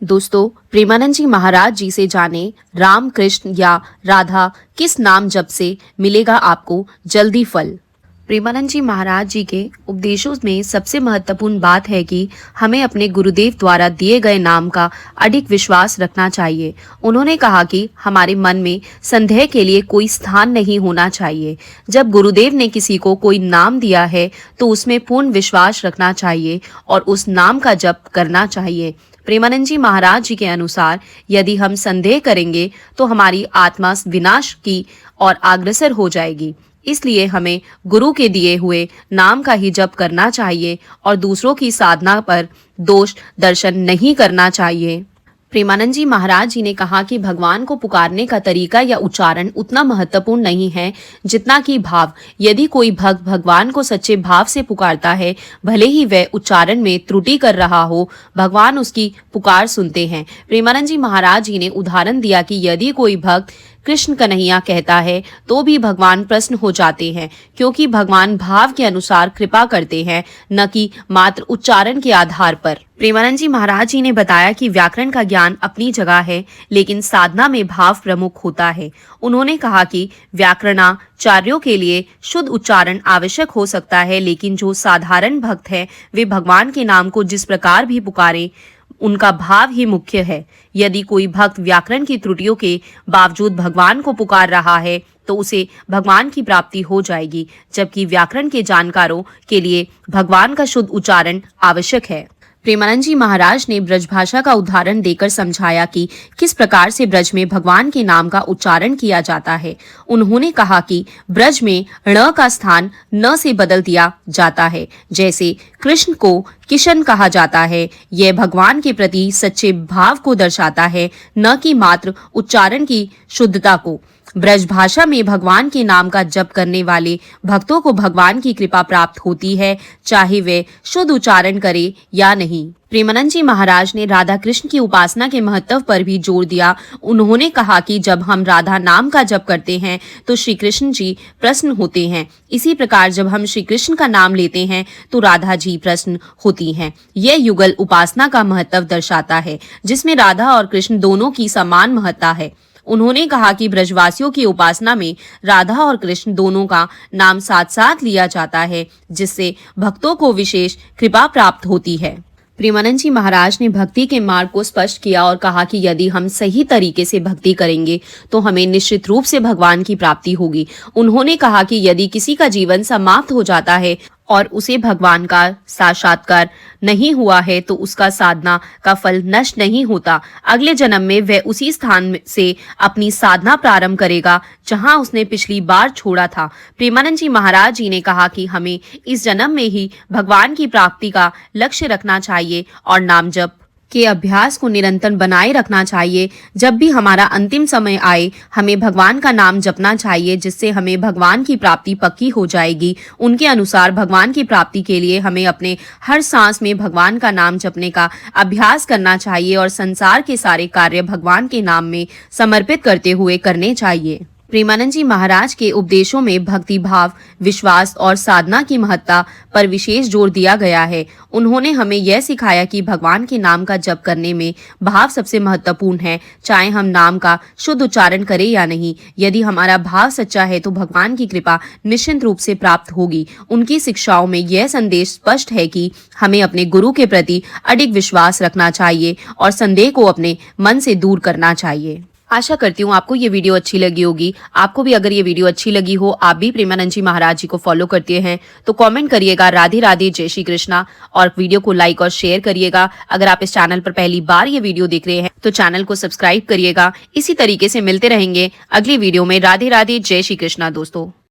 दोस्तों, प्रेमानंद जी महाराज जी से जाने राम कृष्ण या राधा किस नाम जप से मिलेगा आपको जल्दी फल। प्रेमानंद जी महाराज जी के उपदेशों में सबसे महत्वपूर्ण बात है कि हमें अपने गुरुदेव द्वारा दिए गए नाम का अडिग विश्वास रखना चाहिए। उन्होंने कहा कि हमारे मन में संदेह के लिए कोई स्थान नहीं होना चाहिए। जब गुरुदेव ने किसी को कोई नाम दिया है तो उसमें पूर्ण विश्वास रखना चाहिए और उस नाम का जप करना चाहिए। प्रेमानंद जी महाराज जी के अनुसार यदि हम संदेह करेंगे तो हमारी आत्मा विनाश की ओर अग्रसर हो जाएगी। इसलिए हमें गुरु के दिए हुए नाम का ही जप करना चाहिए और दूसरों की साधना पर दोष दर्शन नहीं करना चाहिए। प्रेमानंद जी महाराज जी ने कहा कि भगवान को पुकारने का तरीका या उच्चारण उतना महत्वपूर्ण नहीं है जितना कि भाव। यदि कोई भक्त भगवान को सच्चे भाव से पुकारता है, भले ही वह उच्चारण में त्रुटि कर रहा हो, भगवान उसकी पुकार सुनते हैं। प्रेमानंद जी महाराज जी ने उदाहरण दिया कि यदि कोई भक्त कृष्ण कन्हैया कहता है तो भी भगवान प्रसन्न हो जाते हैं, क्योंकि भगवान भाव के अनुसार कृपा करते हैं, न कि मात्र उच्चारण के आधार पर। प्रेमानंद जी महाराज जी ने बताया कि व्याकरण का ज्ञान अपनी जगह है, लेकिन साधना में भाव प्रमुख होता है। उन्होंने कहा कि व्याकरणाचार्यों के लिए शुद्ध उच्चारण आवश्यक हो सकता है, लेकिन जो साधारण भक्त है वे भगवान के नाम को जिस प्रकार भी पुकारे उनका भाव ही मुख्य है। यदि कोई भक्त व्याकरण की त्रुटियों के बावजूद भगवान को पुकार रहा है तो उसे भगवान की प्राप्ति हो जाएगी, जबकि व्याकरण के जानकारों के लिए भगवान का शुद्ध उच्चारण आवश्यक है। प्रेमानंद जी महाराज ने ब्रज भाषा का उदाहरण देकर समझाया कि किस प्रकार से ब्रज में भगवान के नाम का उच्चारण किया जाता है। उन्होंने कहा कि ब्रज में ण का स्थान न से बदल दिया जाता है। जैसे कृष्ण को किशन कहा जाता है, यह भगवान के प्रति सच्चे भाव को दर्शाता है, न कि मात्र उच्चारण की शुद्धता को। ब्रज भाषा में भगवान के नाम का जप करने वाले भक्तों को भगवान की कृपा प्राप्त होती है, चाहे वे शुद्ध उच्चारण करे या नहीं। प्रेमानंद जी महाराज ने राधा कृष्ण की उपासना के महत्व पर भी जोर दिया। उन्होंने कहा कि जब हम राधा नाम का जप करते हैं तो श्री कृष्ण जी प्रसन्न होते हैं। इसी प्रकार जब हम श्री कृष्ण का नाम लेते हैं तो राधा जी प्रसन्न होती हैं। यह युगल उपासना का महत्व दर्शाता है, जिसमें राधा और कृष्ण दोनों की समान महत्ता है। उन्होंने कहा कि ब्रजवासियों की उपासना में राधा और कृष्ण दोनों का नाम साथ साथ लिया जाता है, जिससे भक्तों को विशेष कृपा प्राप्त होती है। प्रेमानंद जी महाराज ने भक्ति के मार्ग को स्पष्ट किया और कहा कि यदि हम सही तरीके से भक्ति करेंगे तो हमें निश्चित रूप से भगवान की प्राप्ति होगी। उन्होंने कहा कि यदि किसी का जीवन समाप्त हो जाता है और उसे भगवान का साक्षात्कार नहीं हुआ है तो उसका साधना का फल नष्ट नहीं होता। अगले जन्म में वह उसी स्थान से अपनी साधना प्रारंभ करेगा जहां उसने पिछली बार छोड़ा था। प्रेमानंद जी महाराज जी ने कहा कि हमें इस जन्म में ही भगवान की प्राप्ति का लक्ष्य रखना चाहिए और नाम जप के अभ्यास को निरंतर बनाए रखना चाहिए। जब भी हमारा अंतिम समय आए, हमें भगवान का नाम जपना चाहिए, जिससे हमें भगवान की प्राप्ति पक्की हो जाएगी। उनके अनुसार भगवान की प्राप्ति के लिए हमें अपने हर सांस में भगवान का नाम जपने का अभ्यास करना चाहिए और संसार के सारे कार्य भगवान के नाम में समर्पित करते हुए करने चाहिए। प्रेमानंद जी महाराज के उपदेशों में भक्ति भाव, विश्वास और साधना की महत्ता पर विशेष जोर दिया गया है। उन्होंने हमें यह सिखाया कि भगवान के नाम का जप करने में भाव सबसे महत्वपूर्ण है, चाहे हम नाम का शुद्ध उच्चारण करें या नहीं। यदि हमारा भाव सच्चा है तो भगवान की कृपा निश्चित रूप से प्राप्त होगी। उनकी शिक्षाओं में यह संदेश स्पष्ट है कि हमें अपने गुरु के प्रति अडिग विश्वास रखना चाहिए और संदेह को अपने मन से दूर करना चाहिए। आशा करती हूँ आपको ये वीडियो अच्छी लगी होगी। आपको भी अगर ये वीडियो अच्छी लगी हो, आप भी प्रेमानंद जी महाराज जी को फॉलो करते हैं तो कमेंट करिएगा राधे राधे जय श्री कृष्णा और वीडियो को लाइक और शेयर करिएगा। अगर आप इस चैनल पर पहली बार ये वीडियो देख रहे हैं तो चैनल को सब्सक्राइब करिएगा। इसी तरीके से मिलते रहेंगे अगली वीडियो में। राधे राधे जय श्री कृष्णा दोस्तों।